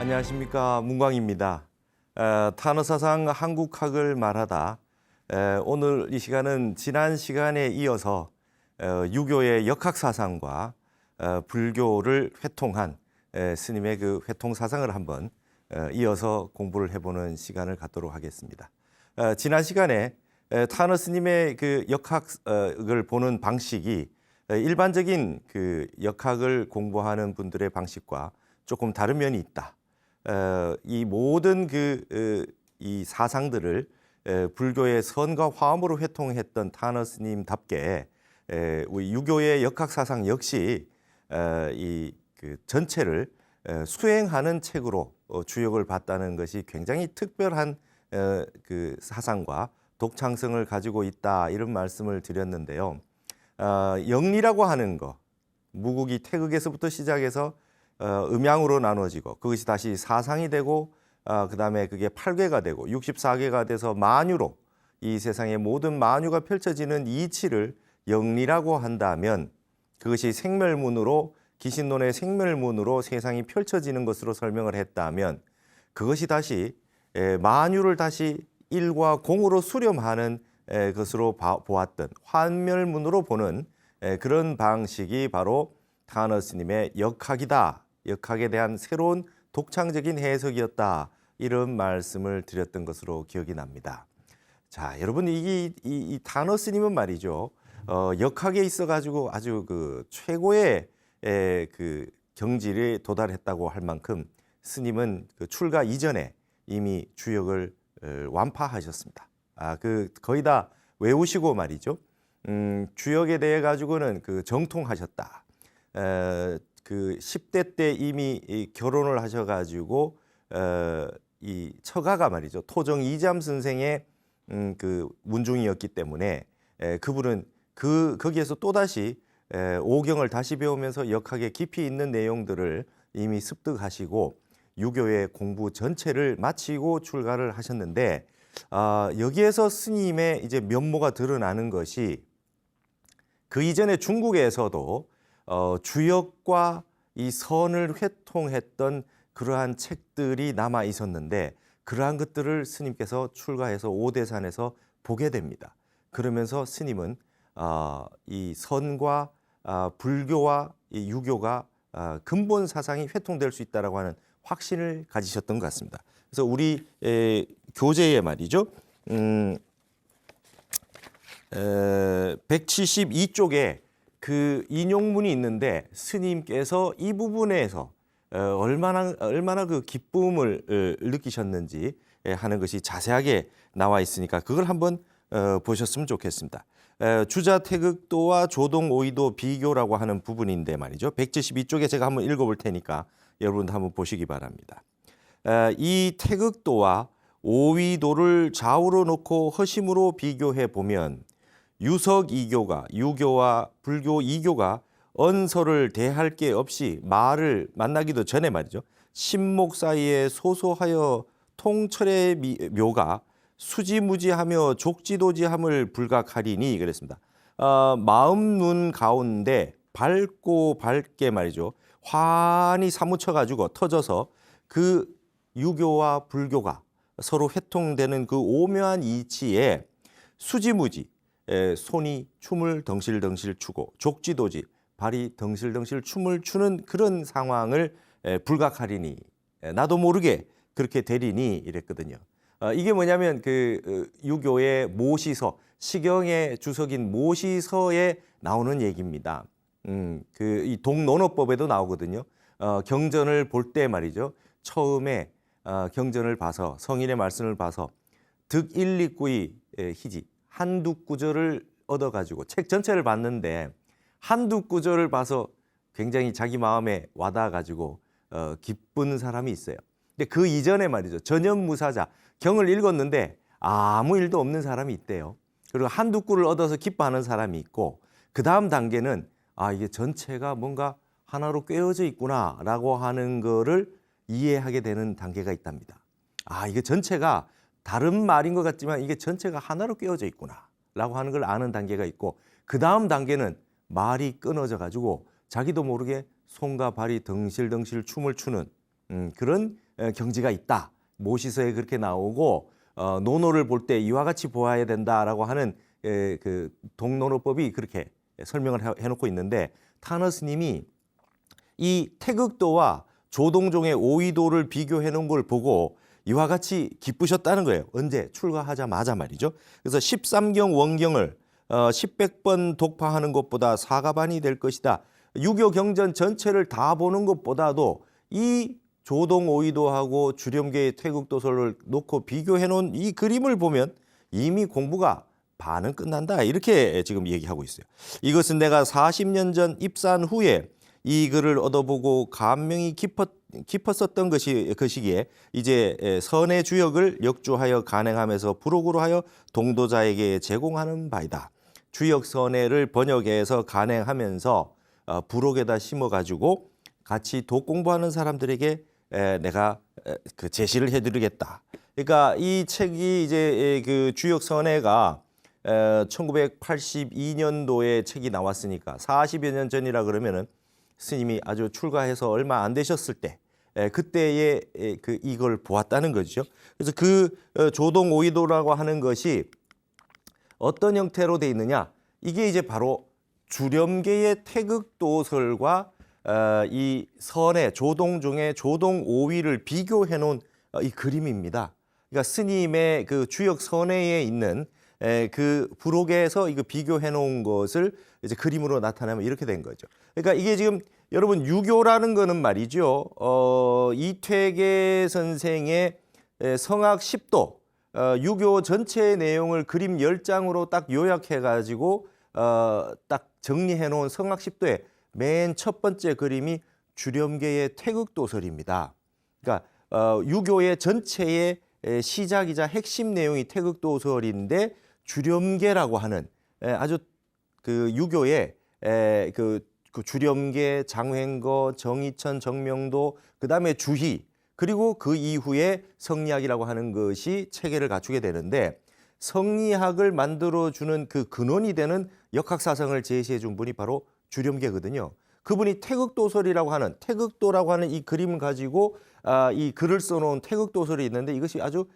안녕하십니까, 문광입니다. 탄어사상 한국학을 말하다. 오늘 이 시간은 지난 시간에 이어서 유교의 역학사상과 불교를 회통한 스님의 그 회통사상을 한번 이어서 공부를 해보는 시간을 갖도록 하겠습니다. 지난 시간에 탄어 스님의 그 역학을 보는 방식이 일반적인 그 역학을 공부하는 분들의 방식과 조금 다른 면이 있다. 이 모든 이 사상들을 불교의 선과 화음으로 회통했던 탄어 스님답게 우리 유교의 역학 사상 역시 이 그 전체를 수행하는 책으로 주역을 받다는 것이 굉장히 특별한 그 사상과 독창성을 가지고 있다, 이런 말씀을 드렸는데요. 영리라고 하는 거, 무국이 태극에서부터 시작해서 음양으로 나눠지고 그것이 다시 사상이 되고 그다음에 그게 8궤가 되고 64궤가 돼서 만유로 이 세상의 모든 만유가 펼쳐지는 이치를 영리라고 한다면, 그것이 생멸문으로, 기신론의 생멸문으로 세상이 펼쳐지는 것으로 설명을 했다면, 그것이 다시 만유를 다시 일과 공으로 수렴하는 것으로 보았던 환멸문으로 보는 그런 방식이 바로 탄어 스님의 역학이다, 역학에 대한 새로운 독창적인 해석이었다, 이런 말씀을 드렸던 것으로 기억이 납니다. 자, 여러분, 이 탄어 스님은 말이죠, 역학에 있어 가지고 아주 그 최고의 그 경지에 도달했다고 할 만큼 스님은 그 출가 이전에 이미 주역을 완파하셨습니다. 거의 다 외우시고 말이죠. 주역에 대해 가지고는 그 정통하셨다. 그 10대 때 이미 결혼을 하셔가지고 이 처가가 말이죠, 토정 이잠 선생의 그 문중이었기 때문에 그분은 거기에서 또 다시 오경을 다시 배우면서 역학에 깊이 있는 내용들을 이미 습득하시고 유교의 공부 전체를 마치고 출가를 하셨는데, 여기에서 스님의 이제 면모가 드러나는 것이, 그 이전에 중국에서도 주역과 이 선을 회통했던 그러한 책들이 남아 있었는데, 그러한 것들을 스님께서 출가해서 오대산에서 보게 됩니다. 그러면서 스님은 이 선과 불교와 이 유교가 근본 사상이 회통될 수 있다라고 하는 확신을 가지셨던 것 같습니다. 그래서 우리 교재에 말이죠, 172쪽에 그 인용문이 있는데, 스님께서 이 부분에서 얼마나 그 기쁨을 느끼셨는지 하는 것이 자세하게 나와 있으니까 그걸 한번 보셨으면 좋겠습니다. 주자태극도와 조동오이도 비교라고 하는 부분인데 말이죠, 172쪽에 제가 한번 읽어볼 테니까 여러분도 한번 보시기 바랍니다. 이 태극도와 오위도를 좌우로 놓고 허심으로 비교해 보면 유석 이교가, 유교와 불교 이교가 언서를 대할 게 없이 말을 만나기도 전에 말이죠, 신목 사이에 소소하여 통철의 묘가 수지무지하며 족지도지함을 불각하리니, 그랬습니다. 마음 눈 가운데 밝고 밝게 말이죠, 환히 사무쳐 가지고 터져서 그 유교와 불교가 서로 회통되는 그 오묘한 이치에 수지무지, 손이 춤을 덩실덩실 추고 족지도지, 발이 덩실덩실 춤을 추는 그런 상황을 불각하리니, 나도 모르게 그렇게 되리니, 이랬거든요. 이게 뭐냐면 그 유교의 모시서, 시경의 주석인 모시서에 나오는 얘기입니다. 이 동논어법에도 나오거든요. 경전을 볼 때 말이죠, 처음에 경전을 봐서, 성인의 말씀을 봐서 득일리구이 희지, 한두 구절을 얻어가지고 책 전체를 봤는데 한두 구절을 봐서 굉장히 자기 마음에 와닿아가지고 기쁜 사람이 있어요. 근데 그 이전에 말이죠, 전현무사자, 경을 읽었는데 아무 일도 없는 사람이 있대요. 그리고 한두 구를 얻어서 기뻐하는 사람이 있고, 그 다음 단계는 이게 전체가 뭔가 하나로 꿰어져 있구나라고 하는 거를 이해하게 되는 단계가 있답니다. 이게 전체가 다른 말인 것 같지만 이게 전체가 하나로 꿰어져 있구나라고 하는 걸 아는 단계가 있고, 그 다음 단계는 말이 끊어져 가지고 자기도 모르게 손과 발이 덩실덩실 춤을 추는 그런 경지가 있다. 모시서에 그렇게 나오고 노노를 볼 때 이와 같이 보아야 된다라고 하는 그 동노노법이 그렇게 설명을 해놓고 있는데 타너 스님이 이 태극도와 조동종의 오이도를 비교해 놓은 걸 보고 이와 같이 기쁘셨다는 거예요. 언제? 출가하자마자 말이죠. 그래서 13경 원경을 10백번 독파하는 것보다 사가반이 될 것이다. 유교 경전 전체를 다 보는 것보다도 이 조동 오이도하고 주렴계의 태극도설을 놓고 비교해 놓은 이 그림을 보면 이미 공부가 반은 끝난다. 이렇게 지금 얘기하고 있어요. 이것은 내가 40년 전 입산 후에 이 글을 얻어보고 감명이 깊었었던 것이 그 시기에 이제 선의 주역을 역주하여 간행하면서 부록으로 하여 동도자에게 제공하는 바이다. 주역 선해를 번역해서 간행하면서 부록에다 심어가지고 같이 독 공부하는 사람들에게 내가 그 제시를 해드리겠다. 그러니까 이 책이 이제 그 주역 선해가 1982년도에 책이 나왔으니까 40여 년 전이라 그러면은 스님이 아주 출가해서 얼마 안 되셨을 때 그때에 그 이걸 보았다는 거죠. 그래서 그 조동 오이도라고 하는 것이 어떤 형태로 돼 있느냐? 이게 이제 바로 주렴계의 태극도설과 이 선의 조동종의 조동 오위를 비교해 놓은 이 그림입니다. 그러니까 스님의 그 주역 선해에 있는 그 부록에서 이거 비교해 놓은 것을 이제 그림으로 나타내면 이렇게 된 거죠. 그러니까 이게 지금 여러분 유교라는 거는 말이죠. 이퇴계 선생의 성악 10도 유교 전체의 내용을 그림 10장으로 딱 요약해 가지고 딱 정리해 놓은 성악 10도의 맨 첫 번째 그림이 주렴계의 태극도설입니다. 그러니까 유교의 전체의 시작이자 핵심 내용이 태극도설인데 주렴계라고 하는 아주 그 유교의 그 주렴계, 장횡거, 정이천, 정명도, 그다음에 주희, 그리고 그 이후에 성리학이라고 하는 것이 체계를 갖추게 되는데 성리학을 만들어주는 그 근원이 되는 역학사상을 제시해 준 분이 바로 주렴계거든요. 그분이 태극도설이라고 하는 태극도라고 하는 이 그림을 가지고 이 글을 써놓은 태극도설이 있는데 이것이 아주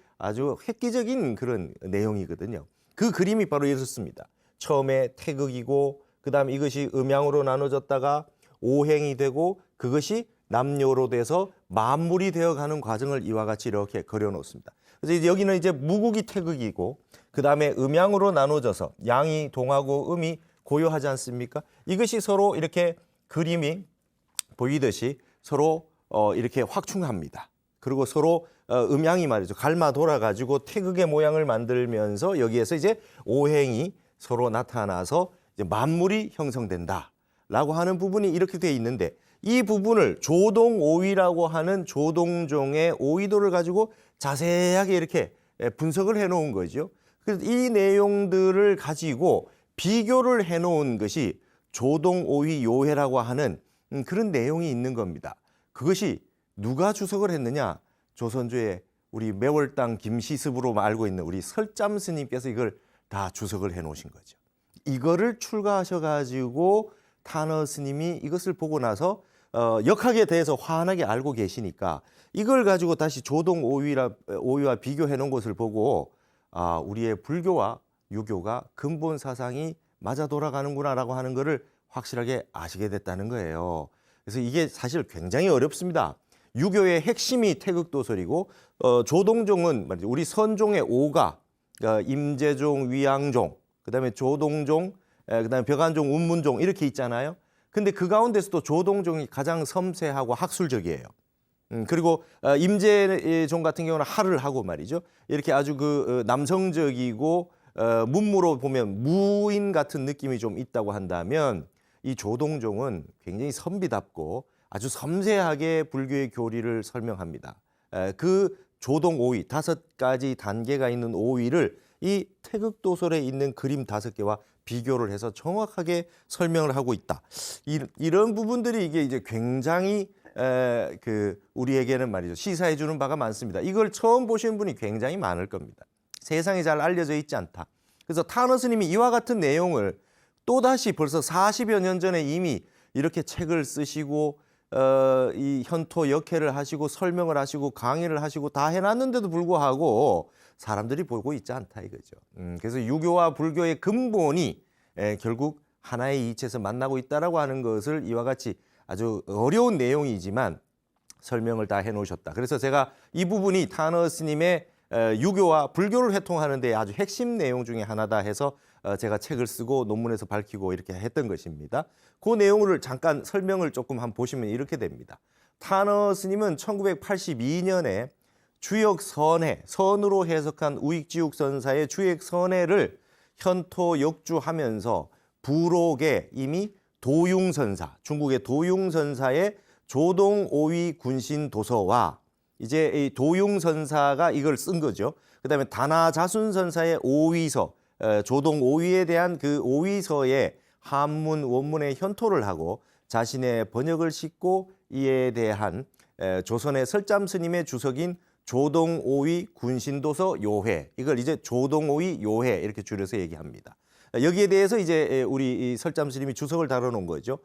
획기적인 그런 내용이거든요. 그 그림이 바로 이렇습니다. 처음에 태극이고 그다음에 이것이 음양으로 나눠졌다가 오행이 되고 그것이 남녀로 돼서 만물이 되어가는 과정을 이와 같이 이렇게 그려놓습니다. 그래서 이제 여기는 이제 무국이 태극이고 그다음에 음양으로 나눠져서 양이 동하고 음이 고요하지 않습니까? 이것이 서로 이렇게 그림이 보이듯이 서로 이렇게 확충합니다. 그리고 서로 음양이 말이죠. 갈마 돌아가지고 태극의 모양을 만들면서 여기에서 이제 오행이 서로 나타나서 이제 만물이 형성된다라고 하는 부분이 이렇게 되어 있는데 이 부분을 조동오위라고 하는 조동종의 오위도를 가지고 자세하게 이렇게 분석을 해놓은 거죠. 그래서 이 내용들을 가지고 비교를 해놓은 것이 조동오위 요해라고 하는 그런 내용이 있는 겁니다. 그것이 누가 주석을 했느냐? 조선조의 우리 매월당 김시습으로 알고 있는 우리 설잠 스님께서 이걸 다 주석을 해놓으신 거죠. 이거를 출가하셔가지고 타너 스님이 이것을 보고 나서 역학에 대해서 환하게 알고 계시니까 이걸 가지고 다시 조동 오위와 비교해 놓은 것을 보고 우리의 불교와 유교가 근본 사상이 맞아 돌아가는구나라고 하는 것을 확실하게 아시게 됐다는 거예요. 그래서 이게 사실 굉장히 어렵습니다. 유교의 핵심이 태극도설이고 조동종은 말이죠. 우리 선종의 오가 임재종, 위양종, 그다음에 조동종, 그다음에 벽안종, 운문종 이렇게 있잖아요. 근데 그 가운데서도 조동종이 가장 섬세하고 학술적이에요. 그리고 임재종 같은 경우는 할을 하고 말이죠. 이렇게 아주 그 남성적이고 문무로 보면 무인 같은 느낌이 좀 있다고 한다면 이 조동종은 굉장히 선비답고 아주 섬세하게 불교의 교리를 설명합니다. 그 조동 오위 5가지 단계가 있는 오위를 이 태극도설에 있는 그림 5개와 비교를 해서 정확하게 설명을 하고 있다. 이런 부분들이 이게 이제 굉장히 우리에게는 말이죠. 시사해 주는 바가 많습니다. 이걸 처음 보시는 분이 굉장히 많을 겁니다. 세상에 잘 알려져 있지 않다. 그래서 타너 스님이 이와 같은 내용을 또다시 벌써 40여 년 전에 이미 이렇게 책을 쓰시고 이 현토 역해를 하시고 설명을 하시고 강의를 하시고 다 해놨는데도 불구하고 사람들이 보고 있지 않다 이거죠. 그래서 유교와 불교의 근본이 결국 하나의 이치에서 만나고 있다라고 하는 것을 이와 같이 아주 어려운 내용이지만 설명을 다 해놓으셨다. 그래서 제가 이 부분이 타너 스님의 유교와 불교를 회통하는 데 아주 핵심 내용 중에 하나다 해서 제가 책을 쓰고 논문에서 밝히고 이렇게 했던 것입니다. 그 내용을 잠깐 설명을 조금 한번 보시면 이렇게 됩니다. 타너 스님은 1982년에 주역선해, 선으로 해석한 우익지육선사의 주역선해를 현토 역주하면서 부록에 이미 도융선사, 중국의 도융선사의 조동오위 군신도서와 이제 이 도융선사가 이걸 쓴 거죠. 그다음에 다나자순선사의 오위서, 조동오위에 대한 그 오위서의 한문 원문의 현토를 하고 자신의 번역을 싣고 이에 대한 조선의 설잠스님의 주석인 조동오위 군신도서 요회, 이걸 이제 조동오위 요회 이렇게 줄여서 얘기합니다. 여기에 대해서 이제 우리 설잠스님이 주석을 달아놓은 거죠.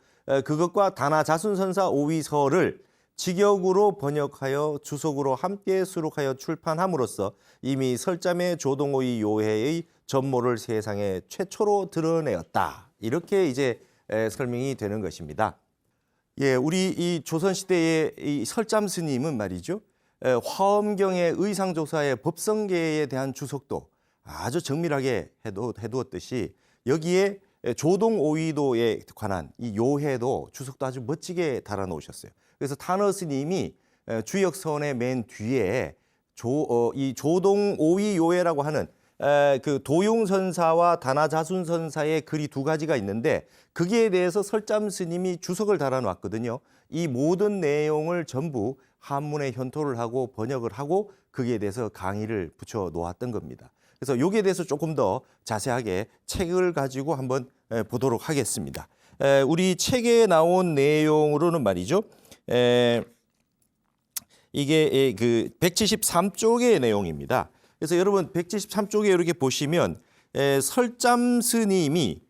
그것과 다나자순선사 오위서를 직역으로 번역하여 주석으로 함께 수록하여 출판함으로써 이미 설잠의 조동오위 요회의 전모를 세상에 최초로 드러내었다. 이렇게 이제 설명이 되는 것입니다. 예, 우리 이 조선시대의 이 설잠스님은 말이죠. 화엄경의 의상조사의 법성계에 대한 주석도 아주 정밀하게 해두었듯이 여기에 조동오위도에 관한 이 요해도 주석도 아주 멋지게 달아놓으셨어요. 그래서 타너 스님이 주역선의 맨 뒤에 이 조동오위 요해라고 하는 그 도용선사와 다나자순선사의 글이 두 가지가 있는데 거기에 대해서 설잠 스님이 주석을 달아놨거든요. 이 모든 내용을 전부 한문에 현토를 하고 번역을 하고 거기에 대해서 강의를 붙여 놓았던 겁니다. 그래서 여기에 대해서 조금 더 자세하게 책을 가지고 한번 보도록 하겠습니다. 우리 책에 나온 내용으로는 말이죠. 이게 그 173쪽의 내용입니다. 그래서 여러분 173쪽에 이렇게 보시면 설잠 스님이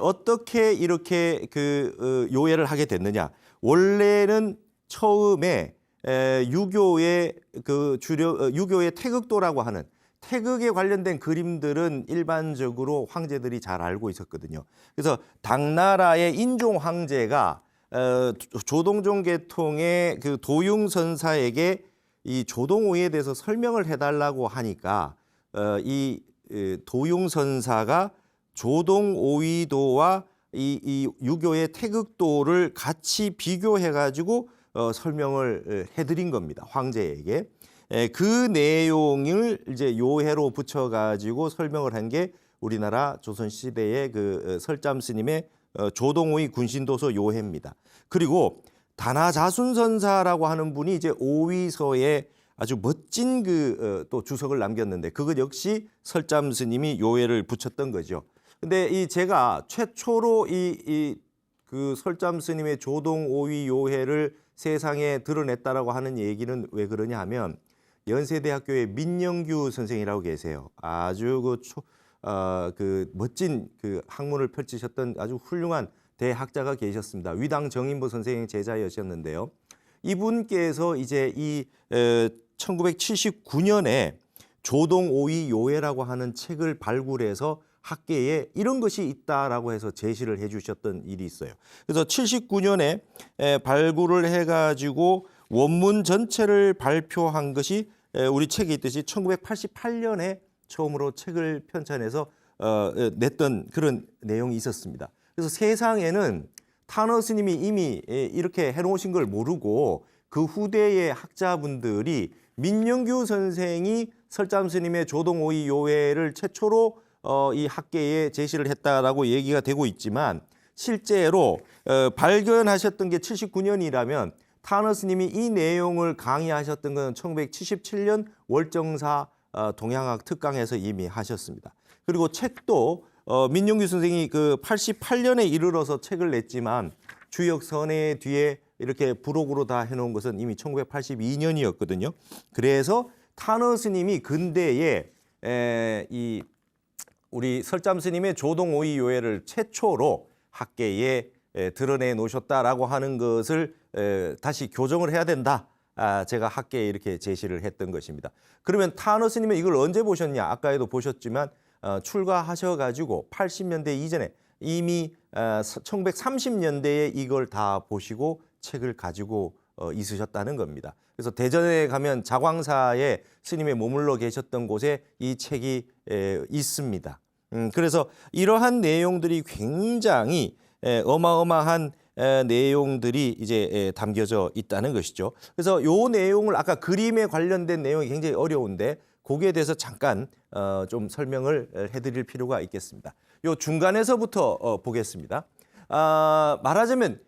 어떻게 이렇게 그 요해를 하게 됐느냐. 원래는 처음에 유교의 그 유교의 태극도라고 하는 태극에 관련된 그림들은 일반적으로 황제들이 잘 알고 있었거든요. 그래서 당나라의 인종 황제가 조동종 계통의 그 도융선사에게 이 조동오위에 대해서 설명을 해달라고 하니까 이 도융선사가 조동오위도와 이 유교의 태극도를 같이 비교해가지고 설명을 해드린 겁니다. 황제에게. 그 내용을 이제 요해로 붙여가지고 설명을 한 게 우리나라 조선시대의 그 설잠 스님의 조동오위 군신도서 요해입니다. 그리고 다나자순선사라고 하는 분이 이제 오위서에 아주 멋진 그 또 주석을 남겼는데 그것 역시 설잠 스님이 요해를 붙였던 거죠. 근데 이 제가 최초로 그 설잠 스님의 조동오위 요해를 세상에 드러냈다라고 하는 얘기는 왜 그러냐 하면 연세대학교의 민영규 선생이라고 계세요. 아주 그 멋진 그 학문을 펼치셨던 아주 훌륭한 대학자가 계셨습니다. 위당 정인보 선생의 제자였었는데요. 이분께서 이제 이 1979년에 조동오위 요해라고 하는 책을 발굴해서 학계에 이런 것이 있다라고 해서 제시를 해주셨던 일이 있어요. 그래서 79년에 발굴을 해가지고 원문 전체를 발표한 것이 우리 책에 있듯이 1988년에 처음으로 책을 편찬해서 냈던 그런 내용이 있었습니다. 그래서 세상에는 타너 스님이 이미 이렇게 해놓으신 걸 모르고 그 후대의 학자분들이 민영규 선생이 설잠 스님의 조동오위 요해를 최초로 이 학계에 제시를 했다라고 얘기가 되고 있지만 실제로 발견하셨던 게 79년이라면 타너 스님이 이 내용을 강의하셨던 건 1977년 월정사 동양학 특강에서 이미 하셨습니다. 그리고 책도 민용규 선생이 그 88년에 이르러서 책을 냈지만 주역선해 뒤에 이렇게 부록으로 다 해놓은 것은 이미 1982년이었거든요. 그래서 타너 스님이 근대에 이 우리 설잠 스님의 조동오위 요해를 최초로 학계에 드러내 놓으셨다라고 하는 것을 다시 교정을 해야 된다. 제가 학계에 이렇게 제시를 했던 것입니다. 그러면 타너 스님은 이걸 언제 보셨냐? 아까에도 보셨지만 출가하셔가지고 80년대 이전에 이미 1930년대에 이걸 다 보시고 책을 가지고 있으셨다는 겁니다. 그래서 대전에 가면 자광사에 스님이 머물러 계셨던 곳에 이 책이 있습니다. 그래서 이러한 내용들이 굉장히 어마어마한 내용들이 이제 담겨져 있다는 것이죠. 그래서 요 내용을 아까 그림에 관련된 내용이 굉장히 어려운데 거기에 대해서 잠깐 좀 설명을 해드릴 필요가 있겠습니다. 요 중간에서부터 보겠습니다. 말하자면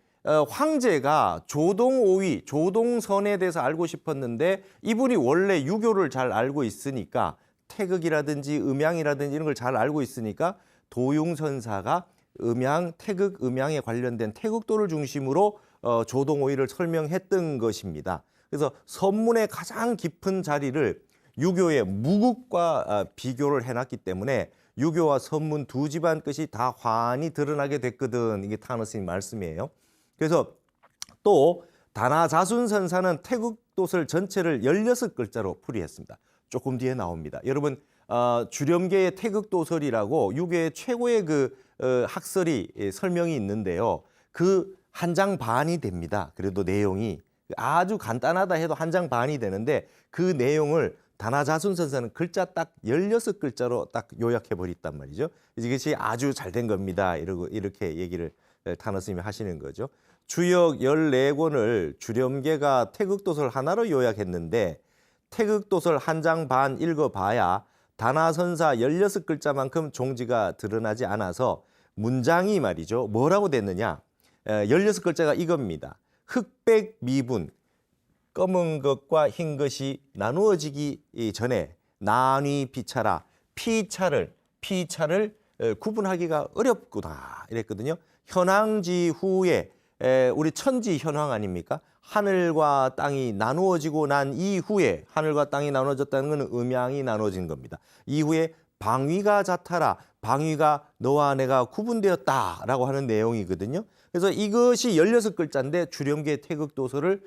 황제가 조동오위, 조동선에 대해서 알고 싶었는데 이분이 원래 유교를 잘 알고 있으니까 태극이라든지 음양이라든지 이런 걸 잘 알고 있으니까 도융선사가 태극, 음양에 관련된 태극도를 중심으로 조동오위를 설명했던 것입니다. 그래서 선문의 가장 깊은 자리를 유교의 무국과 비교를 해놨기 때문에 유교와 선문 두 집안 끝이 다 환히 드러나게 됐거든. 이게 타너 스님 말씀이에요. 그래서 또 다나자순선사는 태극도설 전체를 16글자로 풀이했습니다. 조금 뒤에 나옵니다. 여러분 주렴계의 태극도설이라고 유교의 최고의 학설이 설명이 있는데요. 그 한 장 반이 됩니다. 그래도 내용이 아주 간단하다 해도 한 장 반이 되는데 그 내용을 다나자순선사는 글자 딱 16글자로 딱 요약해버렸단 말이죠. 이것이 아주 잘 된 겁니다. 이렇게 얘기를 타너 스님이 하시는 거죠. 주역 14권을 주렴계가 태극도설 하나로 요약했는데 태극도설 한 장 반 읽어봐야 다나선사 16글자만큼 종지가 드러나지 않아서 문장이 말이죠. 뭐라고 됐느냐. 16글자가 이겁니다. 흑백 미분, 검은 것과 흰 것이 나누어지기 전에 난위 피차라. 피차를 구분하기가 어렵구나 이랬거든요. 현황지 후에 우리 천지 현황 아닙니까? 하늘과 땅이 나누어지고 난 이후에 하늘과 땅이 나누어졌다는 것은 음양이 나누어진 겁니다. 이후에 방위가 자타라. 방위가 너와 내가 구분되었다라고 하는 내용이거든요. 그래서 이것이 16글자인데 주렴계 태극도설을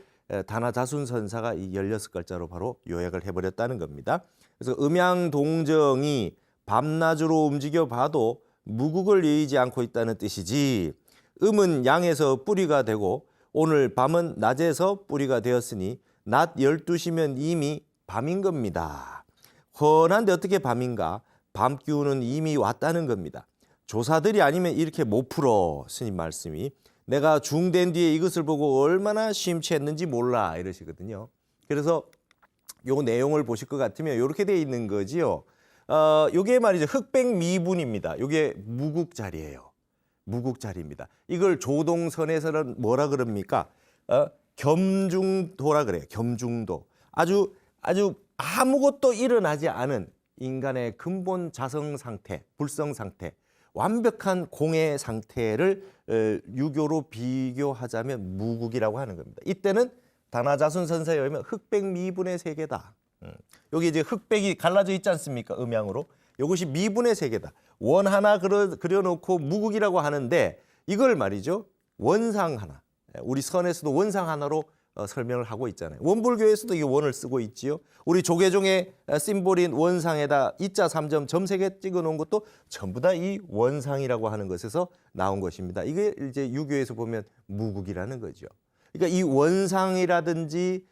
다나자순선사가 이 16글자로 바로 요약을 해버렸다는 겁니다. 그래서 음양동정이 밤낮으로 움직여 봐도 무국을 이의지 않고 있다는 뜻이지 음은 양에서 뿌리가 되고 오늘 밤은 낮에서 뿌리가 되었으니 낮 12시면 이미 밤인 겁니다. 훤한데 어떻게 밤인가? 밤 기운은 이미 왔다는 겁니다. 조사들이 아니면 이렇게 못 풀어. 스님 말씀이. 내가 중된 뒤에 이것을 보고 얼마나 심취했는지 몰라 이러시거든요. 그래서 요 내용을 보실 것 같으면 이렇게 돼 있는 거지요. 요게 말이죠. 흑백 미분입니다. 요게 무국자리예요. 무국자리입니다. 이걸 조동선에서는 뭐라 그럽니까? 겸중도라 그래요. 겸중도. 아주 아무것도 일어나지 않은 인간의 근본 자성 상태, 불성 상태, 완벽한 공의 상태를 유교로 비교하자면 무국이라고 하는 겁니다. 이때는 다나자순선사에 의하면 흑백 미분의 세계다. 여기 이제 흑백이 갈라져 있지 않습니까? 음양으로. 이것이 미분의 세계다. 원 하나 그려놓고 무국이라고 하는데 이걸 말이죠. 원상 하나. 우리 선에서도 원상 하나로 설명을 하고 있잖아요. 원불교에서도 이 원을 쓰고 있지요. 우리 조계종의 심볼인 원상에다 이자 3점 점 3개 찍어 놓은 것도 전부 다 이 원상이라고 하는 것에서 나온 것입니다. 이게 이제 유교에서 보면 무국이라는 거죠. 그러니까 이 원상이라든지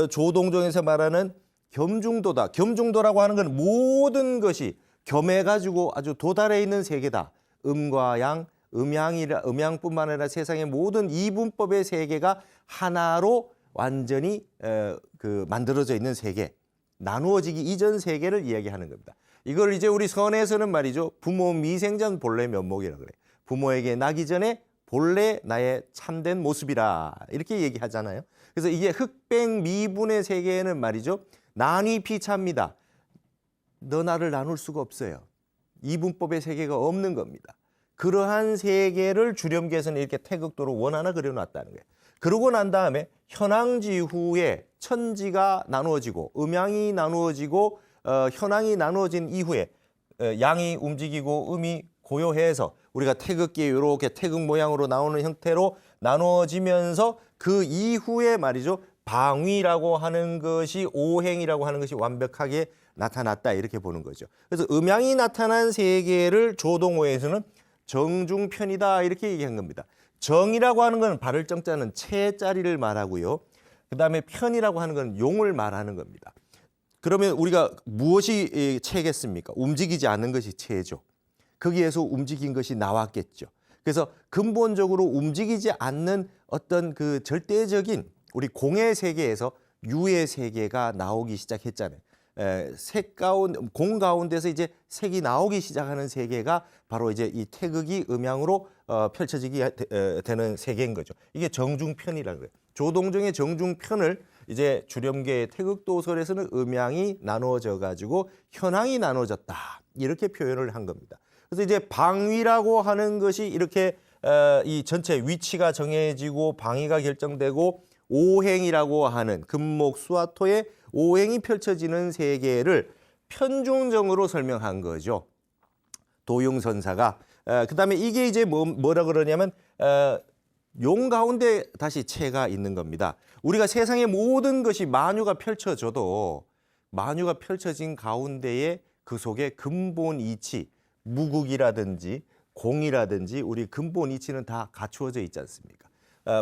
조동종에서 말하는 겸중도다. 겸중도라고 하는 건 모든 것이 겸해가지고 아주 도달해 있는 세계다. 음과 양, 음양뿐만 아니라 세상의 모든 이분법의 세계가 하나로 완전히 만들어져 있는 세계, 나누어지기 이전 세계를 이야기하는 겁니다. 이걸 이제 우리 선에서는 말이죠. 부모 미생전 본래 면목이라고 그래요. 부모에게 나기 전에 본래 나의 참된 모습이라 이렇게 얘기하잖아요. 그래서 이게 흑백 미분의 세계에는 말이죠. 난위 피차입니다. 너 나를 나눌 수가 없어요. 이분법의 세계가 없는 겁니다. 그러한 세계를 주렴계에서는 이렇게 태극도로 원 하나 그려놨다는 거예요. 그러고 난 다음에 현황지 후에 천지가 나누어지고 음양이 나누어지고 현황이 나누어진 이후에 양이 움직이고 음이 고요해서 우리가 태극기에 이렇게 태극 모양으로 나오는 형태로 나누어지면서 그 이후에 말이죠. 방위라고 하는 것이 오행이라고 하는 것이 완벽하게 나타났다 이렇게 보는 거죠. 그래서 음양이 나타난 세계를 조동호에서는 정중편이다 이렇게 얘기한 겁니다. 정이라고 하는 건 발을 정자는 채자리를 말하고요. 그다음에 편이라고 하는 건 용을 말하는 겁니다. 그러면 우리가 무엇이 채겠습니까? 움직이지 않는 것이 채죠. 거기에서 움직인 것이 나왔겠죠. 그래서 근본적으로 움직이지 않는 어떤 그 절대적인 우리 공의 세계에서 유의 세계가 나오기 시작했잖아요. 공 가운데서 이제 색이 나오기 시작하는 세계가 바로 이제 이 태극이 음양으로 펼쳐지게 되는 세계인 거죠. 이게 정중편이라는 거예요. 조동종의 정중편을 이제 주렴계의 태극도설에서는 음양이 나누어져 가지고 현황이 나눠졌다 이렇게 표현을 한 겁니다. 그래서 이제 방위라고 하는 것이 이렇게 이 전체 위치가 정해지고 방위가 결정되고 오행이라고 하는 금목 수화토의 오행이 펼쳐지는 세계를 편중정으로 설명한 거죠. 도용선사가. 그다음에 이게 이제 뭐라 그러냐면 용 가운데 다시 채가 있는 겁니다. 우리가 세상의 모든 것이 만유가 펼쳐져도 만유가 펼쳐진 가운데에 그 속에 근본 이치, 무국이라든지 공이라든지 우리 근본 이치는 다 갖추어져 있지 않습니까?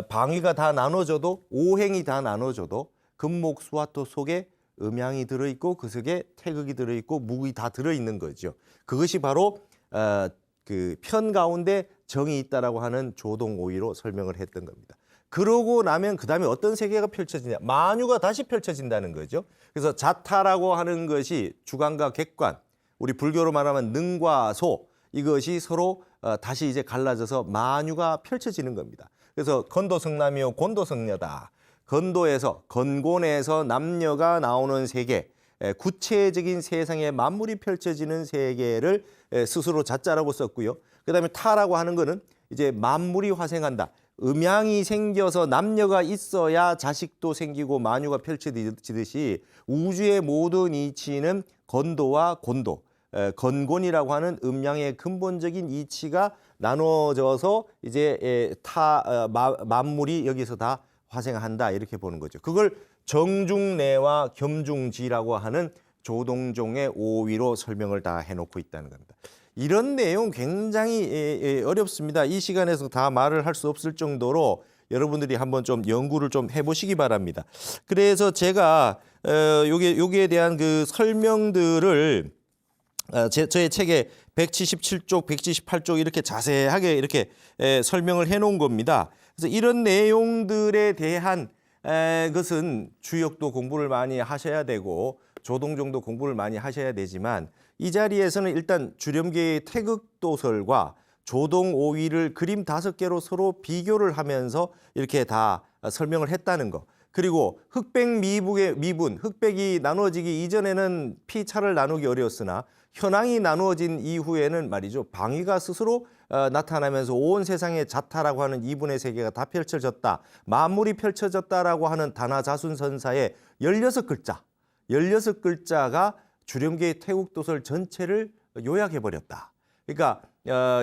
방위가 다 나눠져도 오행이 다 나눠져도 금목 수화토 속에 음양이 들어있고 그 속에 태극이 들어있고 무국이 다 들어있는 거죠. 그것이 바로 그 편 가운데 정이 있다라고 하는 조동오이로 설명을 했던 겁니다. 그러고 나면 그 다음에 어떤 세계가 펼쳐지냐? 만유가 다시 펼쳐진다는 거죠. 그래서 자타라고 하는 것이 주관과 객관, 우리 불교로 말하면 능과 소, 이것이 서로 다시 이제 갈라져서 만유가 펼쳐지는 겁니다. 그래서 건도성남이요 곤도성녀다. 건도에서 건곤에서 남녀가 나오는 세계, 구체적인 세상의 만물이 펼쳐지는 세계를 스스로 자자라고 썼고요. 그다음에 타라고 하는 거는 이제 만물이 화생한다. 음양이 생겨서 남녀가 있어야 자식도 생기고 만유가 펼쳐지듯이 우주의 모든 이치는 건도와 곤도, 건곤이라고 하는 음양의 근본적인 이치가 나눠져서 이제 만물이 여기서 다 화생한다 이렇게 보는 거죠. 그걸 정중내와 겸중지라고 하는 조동종의 오위로 설명을 다 해놓고 있다는 겁니다. 이런 내용 굉장히 어렵습니다. 이 시간에서 다 말을 할 수 없을 정도로 여러분들이 한번 좀 연구를 좀 해보시기 바랍니다. 그래서 제가 여기에 대한 그 설명들을 저의 책에 177쪽, 178쪽 이렇게 자세하게 이렇게 설명을 해놓은 겁니다. 그래서 이런 내용들에 대한 것은 주역도 공부를 많이 하셔야 되고 조동종도 공부를 많이 하셔야 되지만 이 자리에서는 일단 주렴계의 태극도설과 조동오위를 그림 5개로 서로 비교를 하면서 이렇게 다 설명을 했다는 거. 그리고 흑백 미분, 흑백이 나누어지기 이전에는 피차를 나누기 어려웠으나 현황이 나누어진 이후에는 말이죠. 방위가 스스로 나타나면서 온 세상에 자타라고 하는 이분의 세계가 다 펼쳐졌다. 만물이 펼쳐졌다라고 하는 단화자순선사의 16글자가 주렴계의 태국도설 전체를 요약해버렸다. 그러니까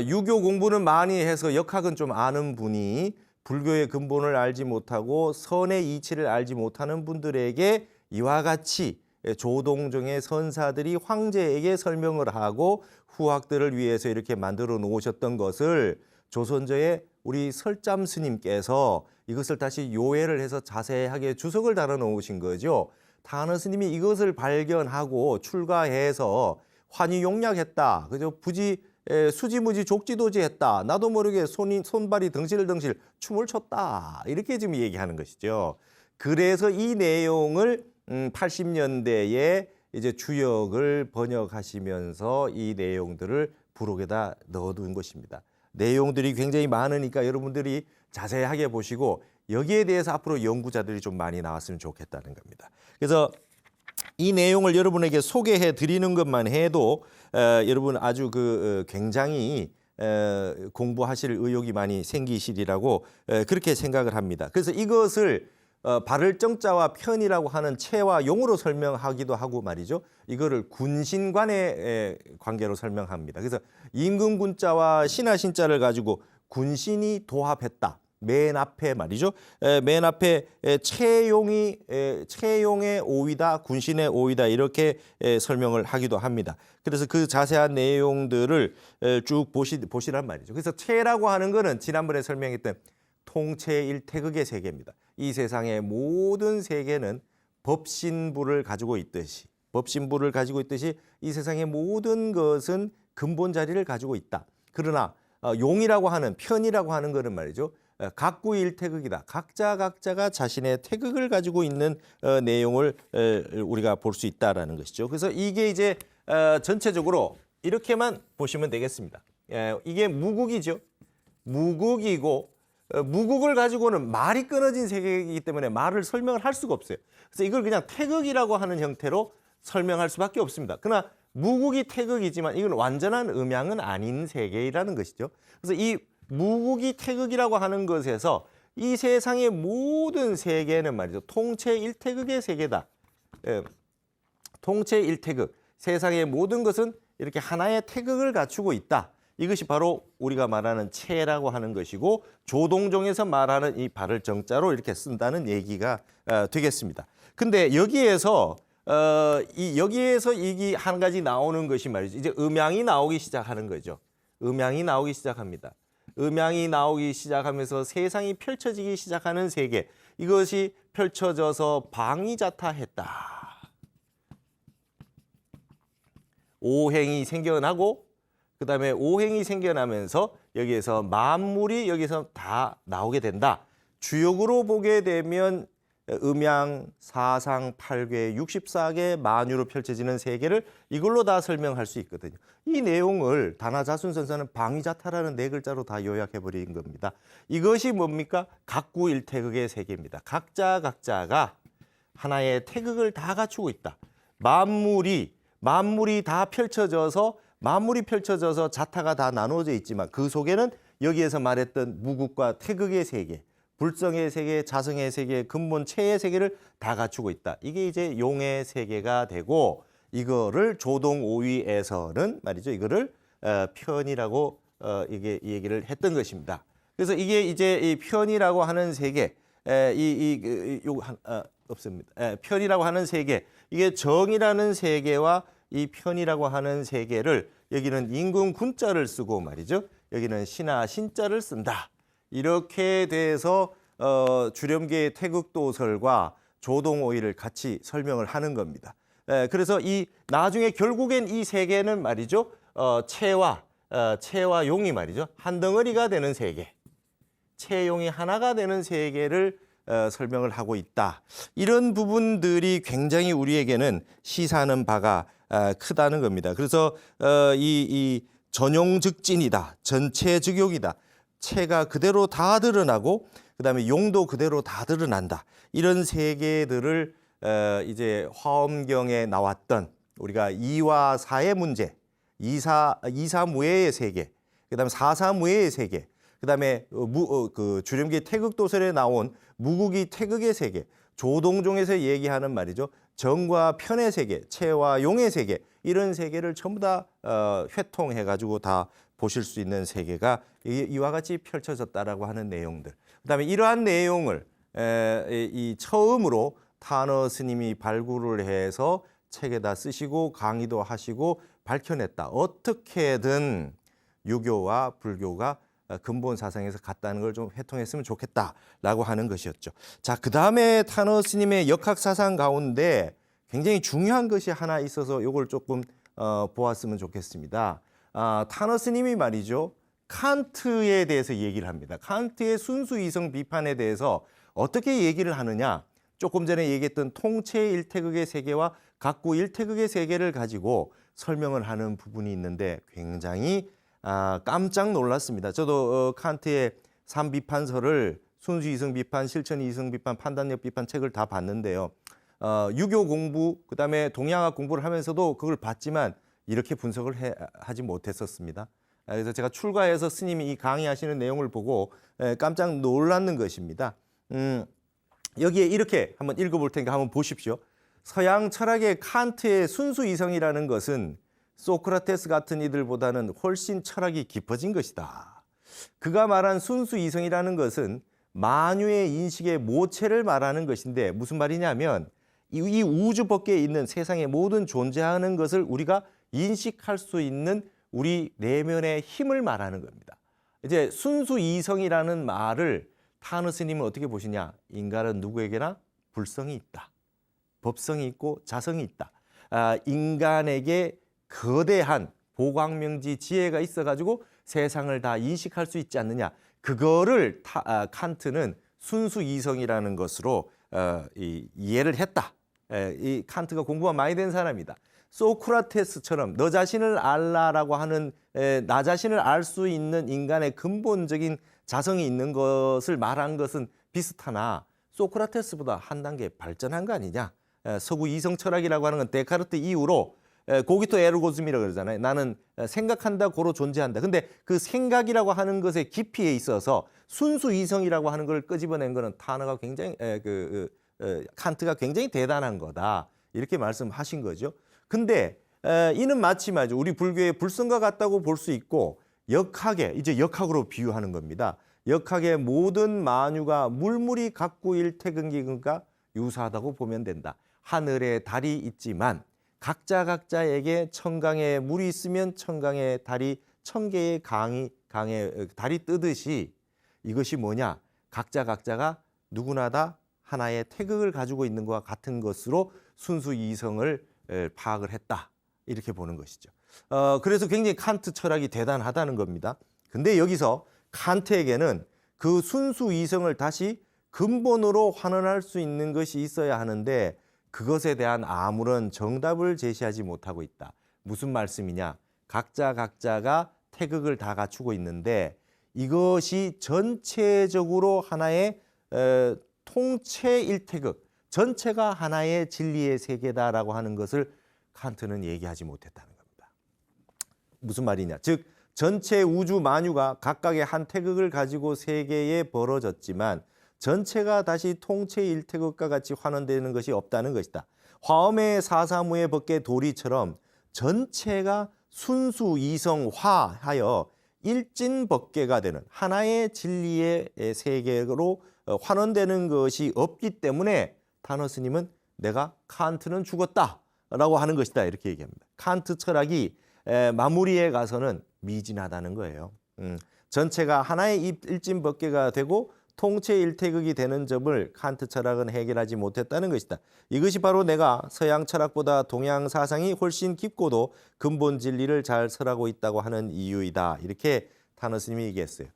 유교 공부는 많이 해서 역학은 좀 아는 분이 불교의 근본을 알지 못하고 선의 이치를 알지 못하는 분들에게 이와 같이 조동종의 선사들이 황제에게 설명을 하고 후학들을 위해서 이렇게 만들어 놓으셨던 것을 조선조의 우리 설잠 스님께서 이것을 다시 요해를 해서 자세하게 주석을 달아 놓으신 거죠. 탄원 스님이 이것을 발견하고 출가해서 환희용약했다. 그죠? 수지무지 족지도지했다. 나도 모르게 손발이 덩실덩실 춤을 췄다. 이렇게 지금 얘기하는 것이죠. 그래서 이 내용을 80년대에 이제 주역을 번역하시면서 이 내용들을 부록에다 넣어둔 것입니다. 내용들이 굉장히 많으니까 여러분들이 자세하게 보시고 여기에 대해서 앞으로 연구자들이 좀 많이 나왔으면 좋겠다는 겁니다. 그래서 이 내용을 여러분에게 소개해 드리는 것만 해도 여러분 아주 굉장히 공부하실 의욕이 많이 생기시리라고 그렇게 생각을 합니다. 그래서 이것을 발을 정자와 편이라고 하는 채와 용으로 설명하기도 하고 말이죠. 이거를 군신관의 관계로 설명합니다. 그래서 임금군자와 신하신자를 가지고 군신이 도합했다. 맨 앞에 말이죠. 맨 앞에 채용의 오위다, 군신의 오위다 이렇게 설명을 하기도 합니다. 그래서 그 자세한 내용들을 쭉 보시란 말이죠. 그래서 채라고 하는 거는 지난번에 설명했던 통채일태극의 세계입니다. 이 세상의 모든 세계는 법신부를 가지고 있듯이 이 세상의 모든 것은 근본 자리를 가지고 있다. 그러나 용이라고 하는 편이라고 하는 것은 말이죠. 각구일태극이다. 각자가 자신의 태극을 가지고 있는 내용을 우리가 볼 수 있다라는 것이죠. 그래서 이게 이제 전체적으로 이렇게만 보시면 되겠습니다. 이게 무국이죠. 무국이고 무국을 가지고는 말이 끊어진 세계이기 때문에 말을 설명을 할 수가 없어요. 그래서 이걸 그냥 태극이라고 하는 형태로 설명할 수밖에 없습니다. 그러나 무국이 태극이지만 이건 완전한 음양은 아닌 세계라는 것이죠. 그래서 이 무국이 태극이라고 하는 것에서 이 세상의 모든 세계는 말이죠. 통채일태극의 세계다. 통채일태극. 세상의 모든 것은 이렇게 하나의 태극을 갖추고 있다. 이것이 바로 우리가 말하는 채라고 하는 것이고 조동종에서 말하는 이 발을 정자로 이렇게 쓴다는 얘기가 되겠습니다. 근데 여기에서 이게 한 가지 나오는 것이 말이죠. 이제 음양이 나오기 시작하는 거죠. 음양이 나오기 시작합니다. 음양이 나오기 시작하면서 세상이 펼쳐지기 시작하는 세계. 이것이 펼쳐져서 방위자타했다. 오행이 생겨나고 그다음에 오행이 생겨나면서 여기에서 만물이 여기서 다 나오게 된다. 주역으로 보게 되면 음양, 사상, 팔괴, 64개 만유로 펼쳐지는 세계를 이걸로 다 설명할 수 있거든요. 이 내용을 단하자순선사는 방위자타라는 네 글자로 다 요약해버린 겁니다. 이것이 뭡니까? 각구일태극의 세계입니다. 각자가 하나의 태극을 다 갖추고 있다. 만물이 다 펼쳐져서 자타가 다 나누어져 있지만 그 속에는 여기에서 말했던 무국과 태극의 세계, 불성의 세계, 자성의 세계, 근본 체의 세계를 다 갖추고 있다. 이게 이제 용의 세계가 되고 이거를 조동오위에서는 말이죠. 이거를 편이라고 이게 얘기를 했던 것입니다. 그래서 이게 이제 이 편이라고 하는 세계, 없습니다. 편이라고 하는 세계, 이게 정이라는 세계와 이 편이라고 하는 세계를 여기는 임금 군자를 쓰고 말이죠. 여기는 신하 신자를 쓴다. 이렇게 돼서 주렴계의 태극도설과 조동오위를 같이 설명을 하는 겁니다. 그래서 이 나중에 결국엔 이 세계는 말이죠. 채와 용이 말이죠. 한 덩어리가 되는 세계. 채용이 하나가 되는 세계를 설명을 하고 있다. 이런 부분들이 굉장히 우리에게는 시사하는 바가 크다는 겁니다. 그래서 이 전용즉진이다. 전체즉욕이다. 채가 그대로 다 드러나고 그다음에 용도 그대로 다 드러난다. 이런 세계들을 이제 화엄경에 나왔던 우리가 이와 사의 문제, 이사무예의 세계, 그다음에 사사무예의 세계, 그다음에 그 주렴기 태극도설에 나온 무국이 태극의 세계, 조동종에서 얘기하는 말이죠. 정과 편의 세계, 채와 용의 세계 이런 세계를 전부 다 회통해가지고 다 보실 수 있는 세계가 이와 같이 펼쳐졌다라고 하는 내용들. 그다음에 이러한 내용을 이 처음으로 탄어 스님이 발굴을 해서 책에다 쓰시고 강의도 하시고 밝혀냈다. 어떻게든 유교와 불교가 근본 사상에서 같다는 걸 좀 회통했으면 좋겠다라고 하는 것이었죠. 자, 그다음에 탄어 스님의 역학 사상 가운데 굉장히 중요한 것이 하나 있어서 이걸 조금 보았으면 좋겠습니다. 탄어 스님이 말이죠. 칸트에 대해서 얘기를 합니다. 칸트의 순수 이성 비판에 대해서 어떻게 얘기를 하느냐. 조금 전에 얘기했던 통채 일태극의 세계와 각구 일태극의 세계를 가지고 설명을 하는 부분이 있는데 굉장히 깜짝 놀랐습니다. 저도 칸트의 3비판서를 순수 이성 비판, 실천 이성 비판, 판단력 비판 책을 다 봤는데요. 유교 공부, 그다음에 동양학 공부를 하면서도 그걸 봤지만 이렇게 분석을 하지 못했었습니다. 그래서 제가 출가해서 스님이 이 강의하시는 내용을 보고 깜짝 놀랐는 것입니다. 여기에 이렇게 한번 읽어볼 테니까 한번 보십시오. 서양 철학의 칸트의 순수 이성이라는 것은 소크라테스 같은 이들보다는 훨씬 철학이 깊어진 것이다. 그가 말한 순수 이성이라는 것은 만유의 인식의 모체를 말하는 것인데 무슨 말이냐면 이 우주 밖에 있는 세상의 모든 존재하는 것을 우리가 인식할 수 있는 우리 내면의 힘을 말하는 겁니다. 이제 순수 이성이라는 말을 타너 스님은 어떻게 보시냐? 인간은 누구에게나 불성이 있다. 법성이 있고 자성이 있다. 인간에게 거대한 보광명지 지혜가 있어가지고 세상을 다 인식할 수 있지 않느냐. 그거를 칸트는 순수 이성이라는 것으로 이해를 했다. 이 칸트가 공부가 많이 된 사람이다. 소크라테스처럼 너 자신을 알라라고 하는 나 자신을 알 수 있는 인간의 근본적인 자성이 있는 것을 말한 것은 비슷하나 소크라테스보다 한 단계 발전한 거 아니냐. 서구 이성 철학이라고 하는 건 데카르트 이후로 고기토 에르고즘이라고 그러잖아요. 나는 생각한다, 고로 존재한다. 근데 그 생각이라고 하는 것의 깊이에 있어서 순수 이성이라고 하는 걸 끄집어낸 거는 타너가 굉장히 칸트가 굉장히 대단한 거다. 이렇게 말씀하신 거죠. 근데 이는 마치 말이죠. 우리 불교의 불성과 같다고 볼 수 있고 역학에 이제 역학으로 비유하는 겁니다. 역학의 모든 만유가 물물이 갖고 일태근기근과 유사하다고 보면 된다. 하늘에 달이 있지만 각자에게 천강에 물이 있으면 천강에 달이 천개의 강에 달이 뜨듯이 이것이 뭐냐? 각자가 누구나 다 하나의 태극을 가지고 있는 것과 같은 것으로 순수 이성을 파악을 했다. 이렇게 보는 것이죠. 그래서 굉장히 칸트 철학이 대단하다는 겁니다. 근데 여기서 칸트에게는 그 순수 이성을 다시 근본으로 환원할 수 있는 것이 있어야 하는데 그것에 대한 아무런 정답을 제시하지 못하고 있다. 무슨 말씀이냐? 각자가 태극을 다 갖추고 있는데 이것이 전체적으로 하나의 통체 일태극, 전체가 하나의 진리의 세계다라고 하는 것을 칸트는 얘기하지 못했다는 겁니다. 무슨 말이냐? 즉 전체 우주 만유가 각각의 한 태극을 가지고 세계에 벌어졌지만 전체가 다시 통체 일태극과 같이 환원되는 것이 없다는 것이다. 화엄의 사사무의 법계 도리처럼 전체가 순수 이성화하여 일진법계가 되는 하나의 진리의 세계로 환원되는 것이 없기 때문에 타너 스님은 내가 칸트는 죽었다라고 하는 것이다 이렇게 얘기합니다. 칸트 철학이 마무리에 가서는 미진하다는 거예요. 전체가 하나의 일진법계가 되고 통체 일태극이 되는 점을 칸트 철학은 해결하지 못했다는 것이다. 이것이 바로 내가 서양 철학보다 동양 사상이 훨씬 깊고도 근본 진리를 잘 설하고 있다고 하는 이유이다. 이렇게 타너 스님이 얘기했어요.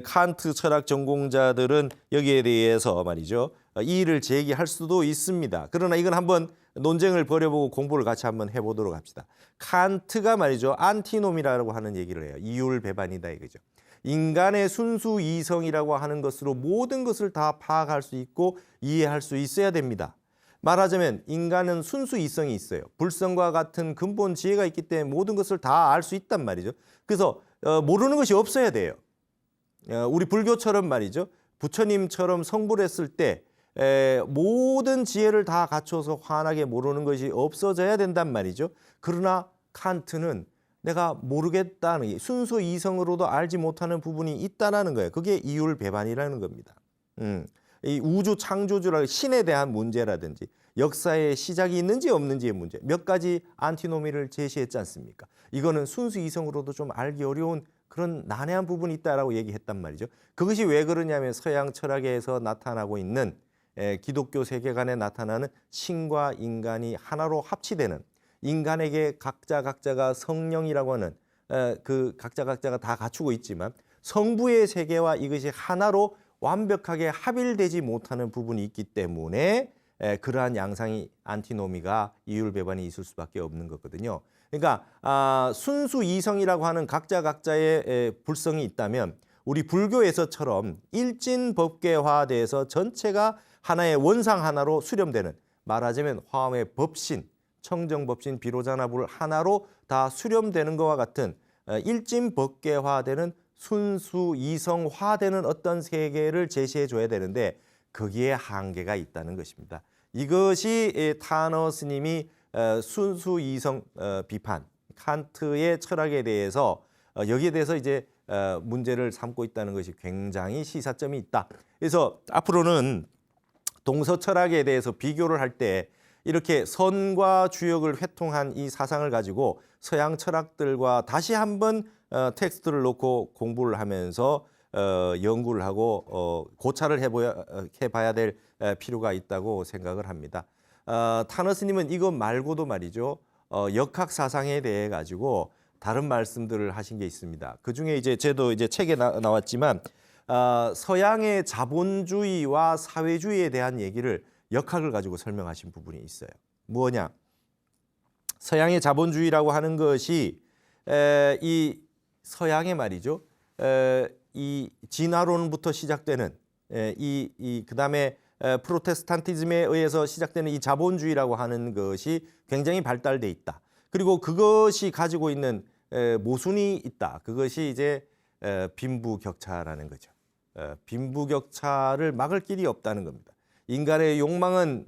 칸트 철학 전공자들은 여기에 대해서 말이죠. 이의를 제기할 수도 있습니다. 그러나 이건 한번 논쟁을 벌여보고 공부를 같이 한번 해보도록 합시다. 칸트가 말이죠. 안티놈이라고 하는 얘기를 해요. 이율배반이다 이거죠. 인간의 순수 이성이라고 하는 것으로 모든 것을 다 파악할 수 있고 이해할 수 있어야 됩니다. 말하자면 인간은 순수 이성이 있어요. 불성과 같은 근본 지혜가 있기 때문에 모든 것을 다 알 수 있단 말이죠. 그래서 모르는 것이 없어야 돼요. 우리 불교처럼 말이죠. 부처님처럼 성불 했을 때 모든 지혜를 다 갖춰서 환하게 모르는 것이 없어져야 된단 말이죠. 그러나 칸트는 내가 모르겠다는 순수 이성으로도 알지 못하는 부분이 있다는 거예요. 그게 이율배반이라는 겁니다. 이 우주 창조주라 신에 대한 문제라든지 역사의 시작이 있는지 없는지의 문제 몇 가지 안티노미를 제시했지 않습니까? 이거는 순수 이성으로도 좀 알기 어려운 그런 난해한 부분이 있다라고 얘기했단 말이죠. 그것이 왜 그러냐면 서양 철학에서 나타나고 있는 기독교 세계관에 나타나는 신과 인간이 하나로 합치되는 인간에게 각자가 성령이라고 하는 그 각자가 다 갖추고 있지만 성부의 세계와 이것이 하나로 완벽하게 합일되지 못하는 부분이 있기 때문에 그러한 양상이 안티노미가 이율배반이 있을 수밖에 없는 거거든요. 그러니까 순수 이성이라고 하는 각자의 불성이 있다면 우리 불교에서처럼 일진법계화돼서 전체가 하나의 원상 하나로 수렴되는 말하자면 화엄의 법신, 청정법신, 비로자나불 하나로 다 수렴되는 것과 같은 일진법계화되는 순수 이성화되는 어떤 세계를 제시해 줘야 되는데 거기에 한계가 있다는 것입니다. 이것이 타너 스님이 순수 이성 비판, 칸트의 철학에 대해서 여기에 대해서 이제 문제를 삼고 있다는 것이 굉장히 시사점이 있다. 그래서 앞으로는 동서 철학에 대해서 비교를 할 때 이렇게 선과 주역을 회통한 이 사상을 가지고 서양 철학들과 다시 한번 텍스트를 놓고 공부를 하면서 연구를 하고 고찰을 해봐야 될 필요가 있다고 생각을 합니다. 타너스님은 이것 말고도 말이죠. 역학 사상에 대해 가지고 다른 말씀들을 하신 게 있습니다. 그 중에 이제 저도 이제 책에 나왔지만 서양의 자본주의와 사회주의에 대한 얘기를 역학을 가지고 설명하신 부분이 있어요. 뭐냐? 서양의 자본주의라고 하는 것이 이 서양의 말이죠. 이 진화론부터 시작되는 그다음에 프로테스탄티즘에 의해서 시작되는 이 자본주의라고 하는 것이 굉장히 발달돼 있다. 그리고 그것이 가지고 있는 모순이 있다. 그것이 이제 빈부격차라는 거죠. 빈부격차를 막을 길이 없다는 겁니다. 인간의 욕망은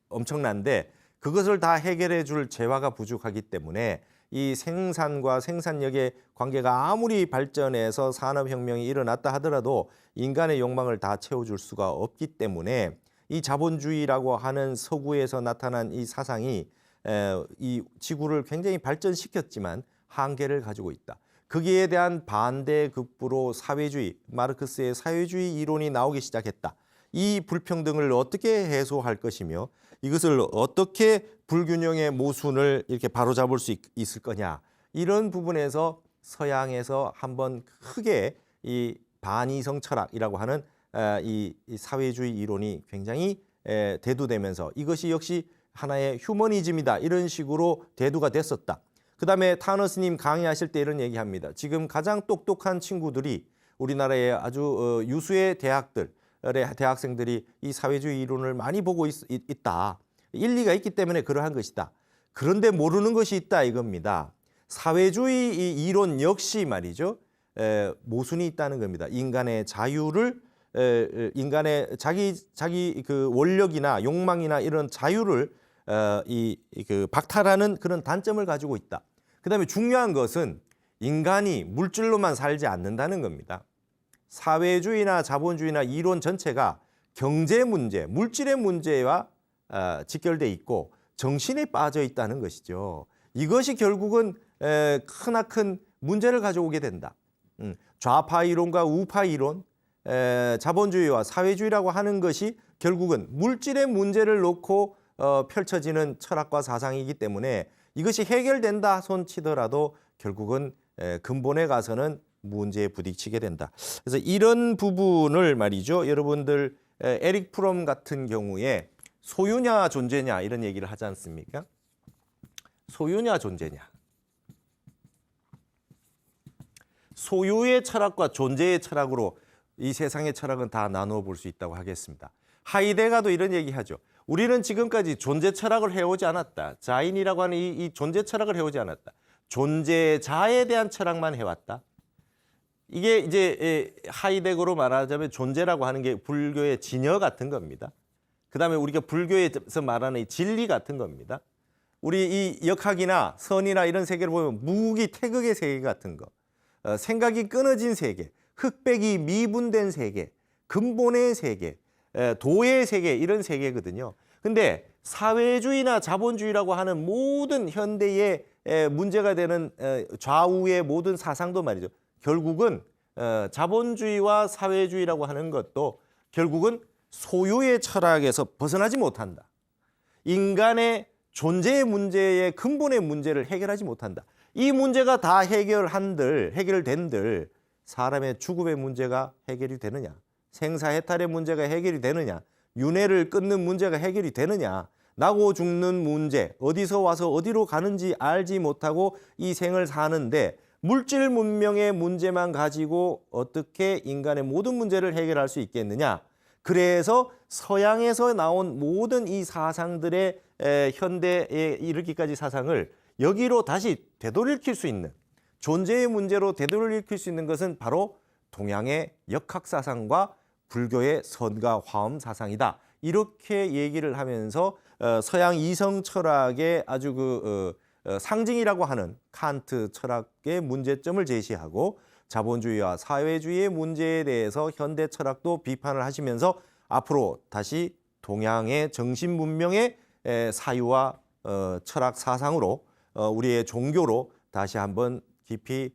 엄청난데 그것을 다 해결해 줄 재화가 부족하기 때문에 이 생산과 생산력의 관계가 아무리 발전해서 산업혁명이 일어났다 하더라도 인간의 욕망을 다 채워줄 수가 없기 때문에 이 자본주의라고 하는 서구에서 나타난 이 사상이 이 지구를 굉장히 발전시켰지만 한계를 가지고 있다. 거기에 대한 반대급부로 사회주의, 마르크스의 사회주의 이론이 나오기 시작했다. 이 불평등을 어떻게 해소할 것이며 이것을 어떻게 불균형의 모순을 이렇게 바로잡을 수 있을 거냐. 이런 부분에서 서양에서 한번 크게 이 반이성 철학이라고 하는 이 사회주의 이론이 굉장히 대두되면서 이것이 역시 하나의 휴머니즘이다. 이런 식으로 대두가 됐었다. 그다음에 타너스님 강의하실 때 이런 얘기합니다. 지금 가장 똑똑한 친구들이 우리나라의 아주 유수의 대학생들이 이 사회주의 이론을 많이 보고 있다. 일리가 있기 때문에 그러한 것이다. 그런데 모르는 것이 있다 이겁니다. 사회주의 이론 역시 말이죠. 모순이 있다는 겁니다. 인간의 자유를 인간의 자기 그 원력이나 욕망이나 이런 자유를 박탈하는 그런 단점을 가지고 있다. 그다음에 중요한 것은 인간이 물질로만 살지 않는다는 겁니다. 사회주의나 자본주의나 이론 전체가 경제 문제, 물질의 문제와 직결돼 있고 정신에 빠져 있다는 것이죠. 이것이 결국은 크나큰 문제를 가져오게 된다. 좌파 이론과 우파 이론, 자본주의와 사회주의라고 하는 것이 결국은 물질의 문제를 놓고 펼쳐지는 철학과 사상이기 때문에 이것이 해결된다 손치더라도 결국은 근본에 가서는 문제에 부딪히게 된다. 그래서 이런 부분을 말이죠. 여러분들 에릭 프롬 같은 경우에 소유냐 존재냐 이런 얘기를 하지 않습니까? 소유냐 존재냐. 소유의 철학과 존재의 철학으로 이 세상의 철학은 다 나누어 볼 수 있다고 하겠습니다. 하이데가도 이런 얘기하죠. 우리는 지금까지 존재 철학을 해오지 않았다. 자인이라고 하는 이 존재 철학을 해오지 않았다. 존재자에 대한 철학만 해왔다. 이게 이제 하이데거로 말하자면 존재라고 하는 게 불교의 진여 같은 겁니다. 그다음에 우리가 불교에서 말하는 이 진리 같은 겁니다. 우리 이 역학이나 선이나 이런 세계를 보면 무기 태극의 세계 같은 거, 생각이 끊어진 세계, 흑백이 미분된 세계, 근본의 세계, 도의 세계 이런 세계거든요. 근데 사회주의나 자본주의라고 하는 모든 현대의 문제가 되는 좌우의 모든 사상도 말이죠. 결국은 자본주의와 사회주의라고 하는 것도 결국은 소유의 철학에서 벗어나지 못한다. 인간의 존재의 문제의 근본의 문제를 해결하지 못한다. 이 문제가 다 해결된들 사람의 죽음의 문제가 해결이 되느냐? 생사해탈의 문제가 해결이 되느냐? 윤회를 끊는 문제가 해결이 되느냐? 나고 죽는 문제, 어디서 와서 어디로 가는지 알지 못하고 이 생을 사는데 물질 문명의 문제만 가지고 어떻게 인간의 모든 문제를 해결할 수 있겠느냐? 그래서 서양에서 나온 모든 이 사상들의 현대에 이르기까지 사상을 여기로 다시 되돌이킬 수 있는 존재의 문제로 되돌이킬 수 있는 것은 바로 동양의 역학사상과 불교의 선과 화엄 사상이다. 이렇게 얘기를 하면서 서양 이성 철학의 아주 상징이라고 하는 칸트 철학의 문제점을 제시하고 자본주의와 사회주의의 문제에 대해서 현대 철학도 비판을 하시면서 앞으로 다시 동양의 정신 문명의 사유와 철학 사상으로 우리의 종교로 다시 한번 깊이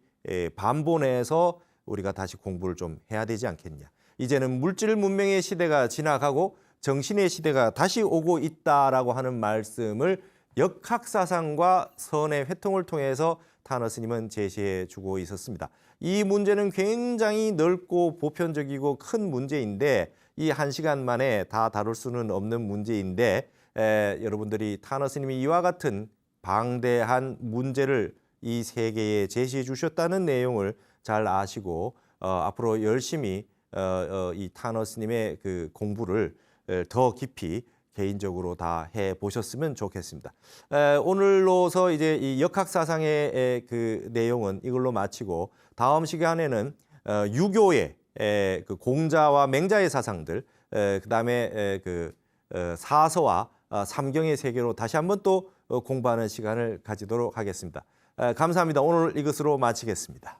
반본해서 우리가 다시 공부를 좀 해야 되지 않겠냐. 이제는 물질 문명의 시대가 지나가고 정신의 시대가 다시 오고 있다라고 하는 말씀을 역학사상과 선의 회통을 통해서 타너 스님은 제시해 주고 있었습니다. 이 문제는 굉장히 넓고 보편적이고 큰 문제인데 이 1시간 만에 다 다룰 수는 없는 문제인데 여러분들이 타너 스님이 이와 같은 방대한 문제를 이 세계에 제시해 주셨다는 내용을 잘 아시고 앞으로 열심히 이 타너 스님의 그 공부를 더 깊이 개인적으로 다 해 보셨으면 좋겠습니다. 오늘로서 이제 이 역학사상의 그 내용은 이걸로 마치고 다음 시간에는 유교의 그 공자와 맹자의 사상들, 그다음에 그 사서와 삼경의 세계로 다시 한번 또 공부하는 시간을 가지도록 하겠습니다. 감사합니다. 오늘 이것으로 마치겠습니다.